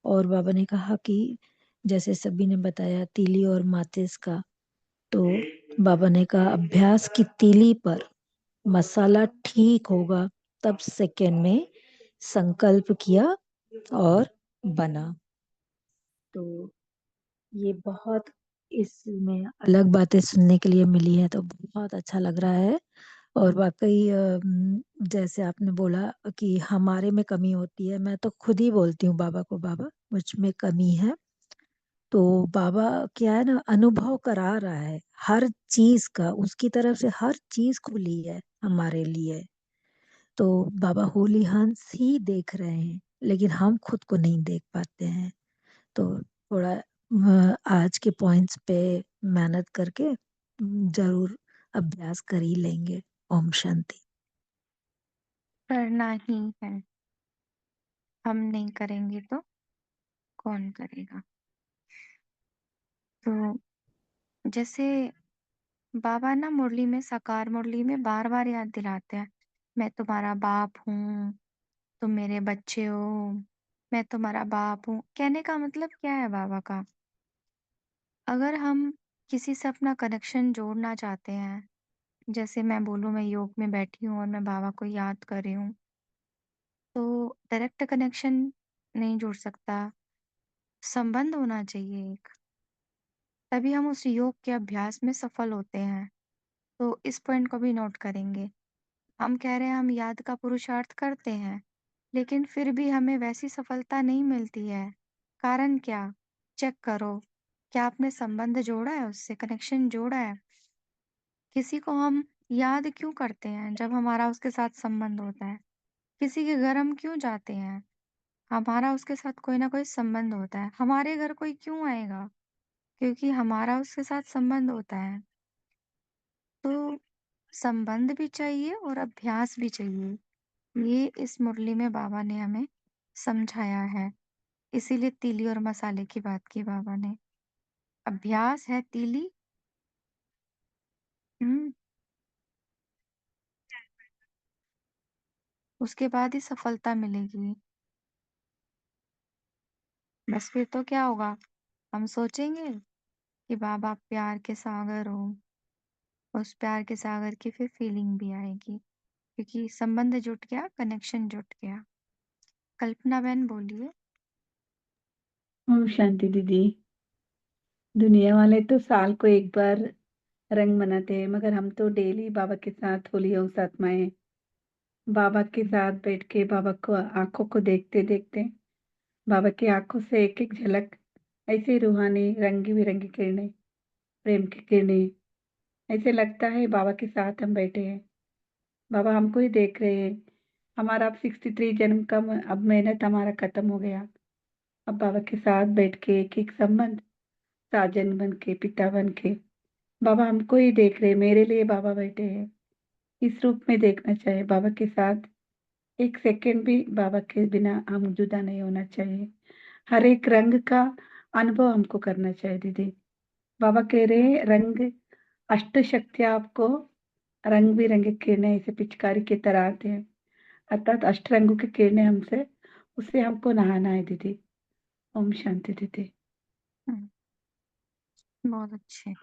और बाबा ने कहा कि जैसे सभी ने बताया तीली और माचिस का, तो बाबा ने कहा अभ्यास की तीली पर मसाला ठीक होगा, तब सेकेंड में संकल्प किया और बना। तो ये बहुत इसमें अलग बातें सुनने के लिए मिली है, तो बहुत अच्छा लग रहा है। और वाकई जैसे आपने बोला कि हमारे में कमी होती है, मैं तो खुद ही बोलती हूँ बाबा को, बाबा मुझ में कमी है। तो बाबा क्या है ना, अनुभव करा रहा है हर चीज का, उसकी तरफ से हर चीज खुली है हमारे लिए। तो बाबा होली हंस ही देख रहे हैं, लेकिन हम खुद को नहीं देख पाते हैं। तो थोड़ा आज के पॉइंट्स पे मेहनत करके जरूर अभ्यास कर ही लेंगे। ओम शांति। करना ही है, हम नहीं करेंगे तो कौन करेगा। तो जैसे बाबा ना मुरली में, साकार मुरली में बार बार याद दिलाते हैं, मैं तुम्हारा बाप हूँ, तुम मेरे बच्चे हो, मैं तुम्हारा बाप हूँ। कहने का मतलब क्या है बाबा का? अगर हम किसी से अपना कनेक्शन जोड़ना चाहते हैं, जैसे मैं बोलूँ मैं योग में बैठी हूँ और मैं बाबा को याद कर रही हूँ, तो डायरेक्ट कनेक्शन नहीं जुड़ सकता, संबंध होना चाहिए एक, तभी हम उस योग के अभ्यास में सफल होते हैं। तो इस पॉइंट को भी नोट करेंगे। हम कह रहे हैं हम याद का पुरुषार्थ करते हैं, लेकिन फिर भी हमें वैसी सफलता नहीं मिलती है। कारण क्या? चेक करो, क्या आपने संबंध जोड़ा है, उससे कनेक्शन जोड़ा है? किसी को हम याद क्यों करते हैं जब हमारा उसके साथ संबंध होता है? किसी के घर हम क्यों जाते हैं? हमारा उसके साथ कोई ना कोई संबंध होता है। हमारे घर कोई क्यों आएगा? क्योंकि हमारा उसके साथ संबंध होता है। तो संबंध भी चाहिए और अभ्यास भी चाहिए। ये इस मुरली में बाबा ने हमें समझाया है। इसीलिए तीली और मसाले की बात की बाबा ने। अभ्यास है तीली। हम्म, उसके बाद ही सफलता मिलेगी। बस फिर तो क्या होगा, हम सोचेंगे कि बाबा प्यार के सागर हो। उस प्यार के सागर की फिर फीलिंग भी आएगी, क्योंकि संबंध जुट गया, कनेक्शन जुट गया। कल्पना बहन बोलिए। ओम शांति दीदी। दुनिया वाले तो साल को एक बार रंग मनाते हैं, मगर हम तो डेली बाबा के साथ होली और साथ में बाबा के साथ बैठ के बाबा को आंखों को देखते देखते बाबा की आंखों से एक एक झलक, ऐसे रूहानी रंगी बिरंगी किरणें, प्रेम की किरणें, ऐसे लगता है बाबा के साथ हम बैठे हैं, बाबा हमको ही देख रहे हैं। हमारा अब 63 जन्म का अब मेहनत हमारा खत्म हो गया। अब बाबा के साथ बैठ के एक एक संबंध, साजन बन के, पिता बन के बाबा हमको ही देख रहे, मेरे लिए बाबा बैठे हैं। इस रूप में देखना चाहिए बाबा के साथ। एक सेकंड भी बाबा के बिना हम जुदा नहीं होना चाहिए। हर एक रंग का अनुभव हमको करना चाहिए दीदी। बाबा कह रहे हैं रंग, अष्ट शक्ति आपको रंग बिरंगे किरणें ऐसे पिचकारी की तरह आते हैं, अर्थात अष्ट रंगों की किरणें हमसे, उससे हमको नहाना है दीदी। ओम शांति दीदी। हम्म, बहुत अच्छे।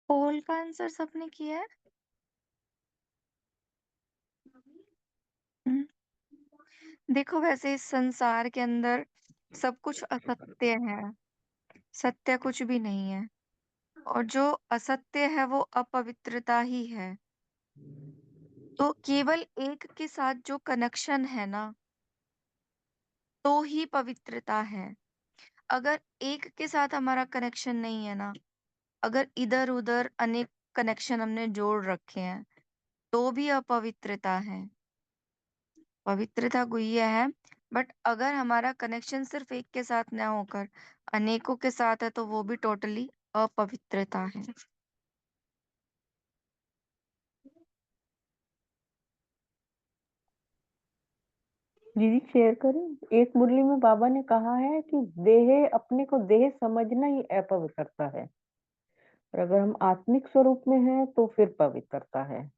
पोल का आंसर सबने किया है? हम्म, देखो वैसे इस संसार के अंदर सब कुछ असत्य है, सत्य कुछ भी नहीं है, और जो असत्य है वो अपवित्रता ही है। तो केवल एक के साथ जो कनेक्शन है ना, तो ही पवित्रता है। अगर एक के साथ हमारा कनेक्शन नहीं है ना, अगर इधर उधर अनेक कनेक्शन हमने जोड़ रखे हैं, तो भी अपवित्रता है। पवित्रता गुह्य है, बट अगर हमारा कनेक्शन सिर्फ एक के साथ ना होकर अनेकों के साथ है, तो वो भी टोटली अपवित्रता है। दीदी शेयर करें, एक मुरली में बाबा ने कहा है कि देह, अपने को देह समझना ही अपवित्रता है, और अगर हम आत्मिक स्वरूप में हैं तो फिर पवित्रता है।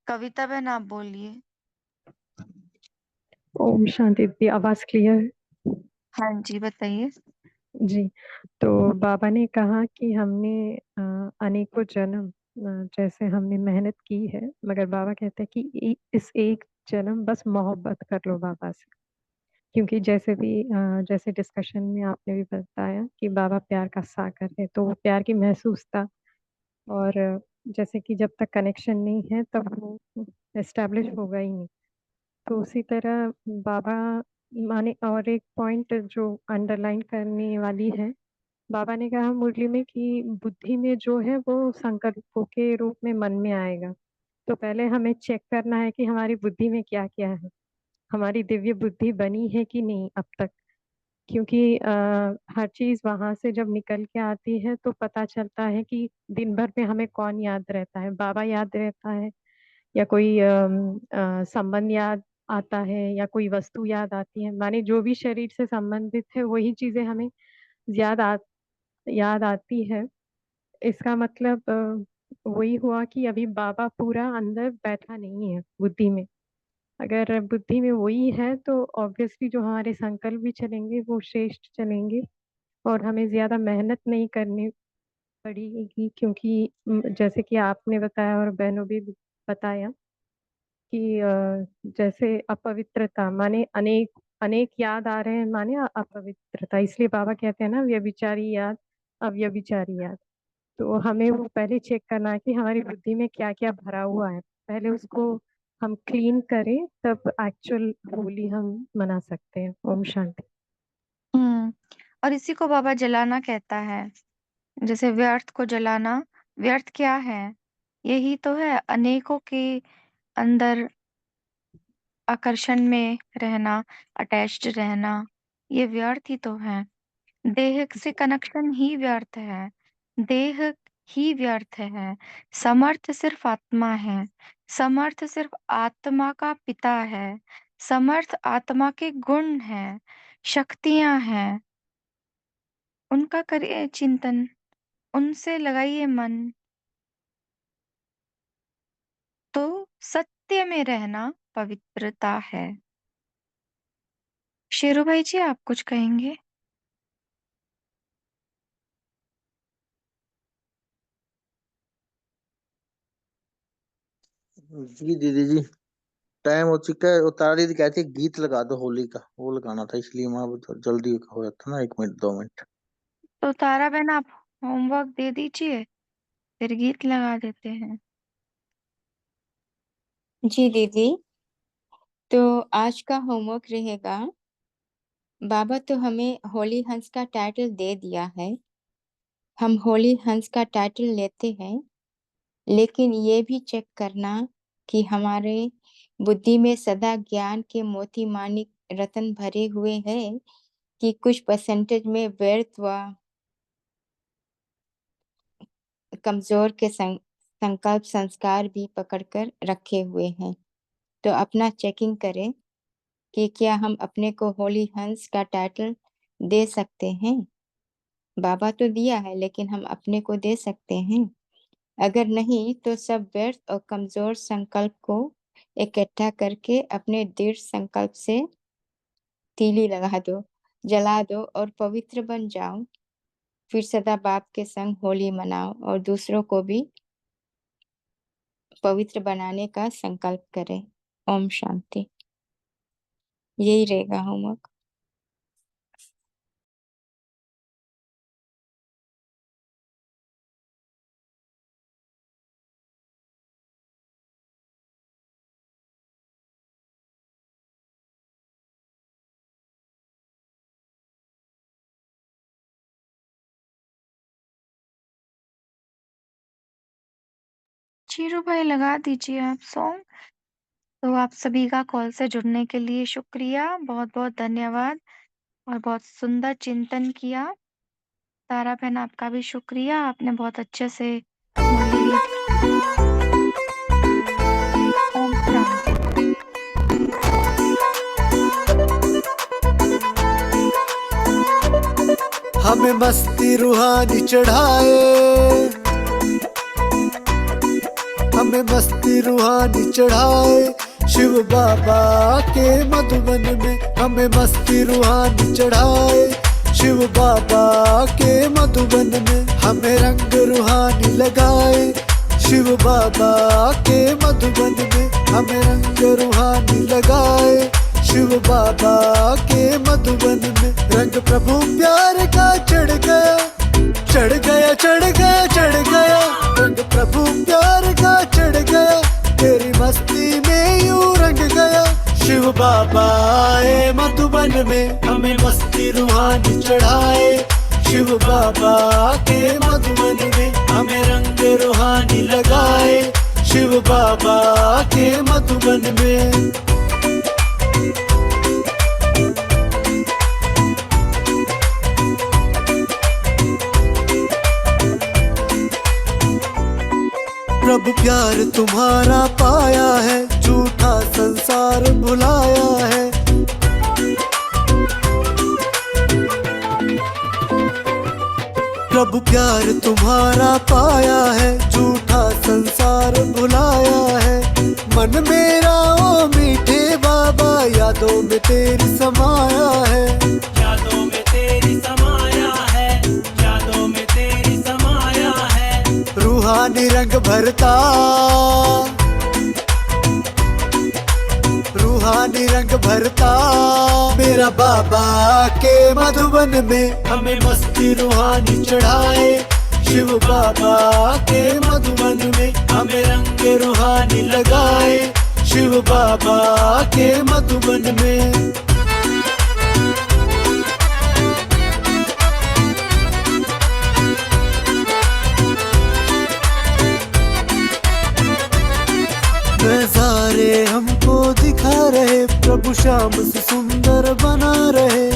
कविता बहन आप बोलिए। ओम शांति दीदी, आवाज क्लियर है? हाँ जी बताइए। जी। तो बाबा ने कहा कि हमने अनेकों जन्म जैसे हमने मेहनत की है, मगर बाबा कहते हैं कि इस एक जन्म बस मोहब्बत कर लो बाबा से। क्योंकि जैसे भी जैसे डिस्कशन में आपने भी बताया कि बाबा प्यार का सागर है, तो वो प्यार की महसूस था। और जैसे कि जब तक कनेक्शन नहीं है तब वो एस्टेब्लिश होगा ही नहीं। तो उसी तरह बाबा माने, और एक पॉइंट जो अंडरलाइन करने वाली है, बाबा ने कहा मुरली में कि बुद्धि में जो है वो संकल्पों के रूप में मन में आएगा। तो पहले हमें चेक करना है कि हमारी बुद्धि में क्या क्या है, हमारी दिव्य बुद्धि बनी है कि नहीं अब तक। क्योंकि हर चीज वहां से जब निकल के आती है तो पता चलता है कि दिन भर में हमें कौन याद रहता है, बाबा याद रहता है, या कोई संबंध याद आता है, या कोई वस्तु याद आती है। माने जो भी शरीर से संबंधित है वही चीजें हमें याद आ याद आती है। इसका मतलब वही हुआ कि अभी बाबा पूरा अंदर बैठा नहीं है बुद्धि में। अगर बुद्धि में वही है तो ऑब्वियसली जो हमारे संकल्प भी चलेंगे वो श्रेष्ठ चलेंगे, और हमें ज्यादा मेहनत नहीं करनी पड़ेगी। क्योंकि जैसे कि आपने बताया और बहनों भी बताया कि जैसे अपवित्रता माने अनेक अनेक याद आ रहे हैं, माने अपवित्रता। इसलिए बाबा कहते हैं ना, व्यभिचारी याद, अव्यभिचारी याद। तो हमें वो पहले चेक करना है कि हमारी बुद्धि में क्या क्या भरा हुआ है, पहले उसको हम क्लीन करें, तब एक्चुअल होली हम मना सकते हैं। ओम शांति। हम्म। और इसी को बाबा जलाना कहता है। जैसे व्यर्थ को जलाना, व्यर्थ क्या है? यही तो है अनेकों के अंदर आकर्षण में रहना, अटैच्ड रहना, ये व्यर्थ ही तो है। देह से कनेक्शन ही व्यर्थ है, देह ही व्यर्थ है। समर्थ सिर्फ आत्मा है, समर्थ सिर्फ आत्मा का पिता है, समर्थ आत्मा के गुण हैं, शक्तियां हैं। उनका करिए चिंतन, उनसे लगाइए मन, तो सत्य में रहना पवित्रता है। शेरू भाई जी आप कुछ कहेंगे? जी दीदी जी, टाइम हो चुका है। वो तारा दीदी कहती है गीत लगा दो होली का, वो लगाना था, इसलिए वहां तो जल्दी हो जाता ना, 1 मिनट 2 मिनट। तो तारा बहन आप होमवर्क दे दीजिए, फिर गीत लगा देते हैं। जी दीदी, तो आज का होमवर्क रहेगा, बाबा तो हमें होली हंस का टाइटल दे दिया है, हम होली हंस का टाइटल लेते हैं, लेकिन ये भी चेक करना कि हमारे बुद्धि में सदा ज्ञान के मोती माणिक रतन भरे हुए हैं कि कुछ परसेंटेज में व्यर्थ व कमजोर के संकल्प संस्कार भी पकड़कर रखे हुए हैं। तो अपना चेकिंग करें कि क्या हम अपने को होली हंस का टाइटल दे सकते हैं। बाबा तो दिया है, लेकिन हम अपने को दे सकते हैं। अगर नहीं तो सब व्यर्थ और कमजोर संकल्प को इकट्ठा करके अपने दृढ़ संकल्प से तीली लगा दो, जला दो और पवित्र बन जाओ। फिर सदा बाप के संग होली मनाओ और दूसरों को भी पवित्र बनाने का संकल्प करें। ओम शांति। यही रहेगा होमवर्क। चीरू भाई लगा दीजिए आप सॉन्ग। तो आप सभी का कॉल से जुड़ने के लिए शुक्रिया, बहुत बहुत धन्यवाद और बहुत सुंदर चिंतन किया। तारा बहन आपका भी शुक्रिया, आपने बहुत अच्छे से मुरली रीड की। ओम शांति। हमें मस्ती रूहानी चढ़ाए, हमें मस्ती रूहानी चढ़ाए शिव बाबा के मधुबन में। हमें मस्ती रूहानी चढ़ाए शिव बाबा के मधुबन में। हमें रंग रूहानी लगाए शिव बाबा के मधुबन में। हमें रंग रूहानी लगाए शिव बाबा के मधुबन में। रंग प्रभु प्यार का चढ़ गया, चढ़ गया, चढ़ गया, चढ़ गया। रंग प्रभु प्यार का चढ़ गया, तेरी मस्ती में यूं रंग गया। शिव बाबा आए मधुबन में, हमें मस्ती रूहानी चढ़ाए शिव बाबा के मधुबन में। हमें रंग रूहानी लगाए शिव बाबा के मधुबन में। प्रभु प्यार तुम्हारा पाया है, झूठा संसार भुलाया है। प्रभु प्यार तुम्हारा पाया है, झूठा संसार भुलाया है। मन मेरा ओ मीठे बाबा यादों में तेरी समाया है। यादों में तेरी समाया है, यादों में तेरी समाया है। रूहानी रंग भरता, रूहानी रंग भरता मेरा बाबा के मधुबन में। हमें मस्ती रूहानी चढ़ाए शिव बाबा के मधुबन में। हमें रंग रूहानी लगाए शिव बाबा के मधुबन में। नजारे हमको दिखा रहे, प्रभु श्याम से सुंदर बना रहे।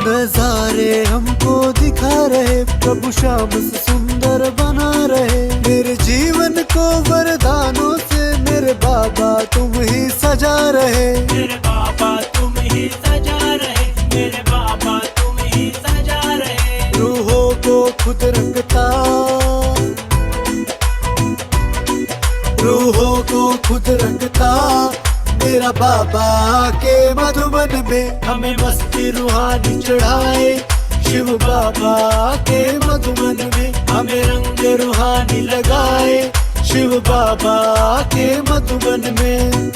नजारे हमको दिखा रहे, प्रभु श्याम से सुंदर बना रहे। मेरे जीवन को वरदानों से मेरे बाबा तुम ही सजा रहे। मेरे बाबा तुम ही सजा रहे, मेरे बाबा तुम ही सजा रहे। रूहों को खुद रंगता, रूहों को खुद रंगता मेरा बाबा के मधुबन में। हमें मस्ती रूहानी चढ़ाए शिव बाबा के मधुबन में। हमें रंग रूहानी लगाए शिव बाबा के मधुबन में।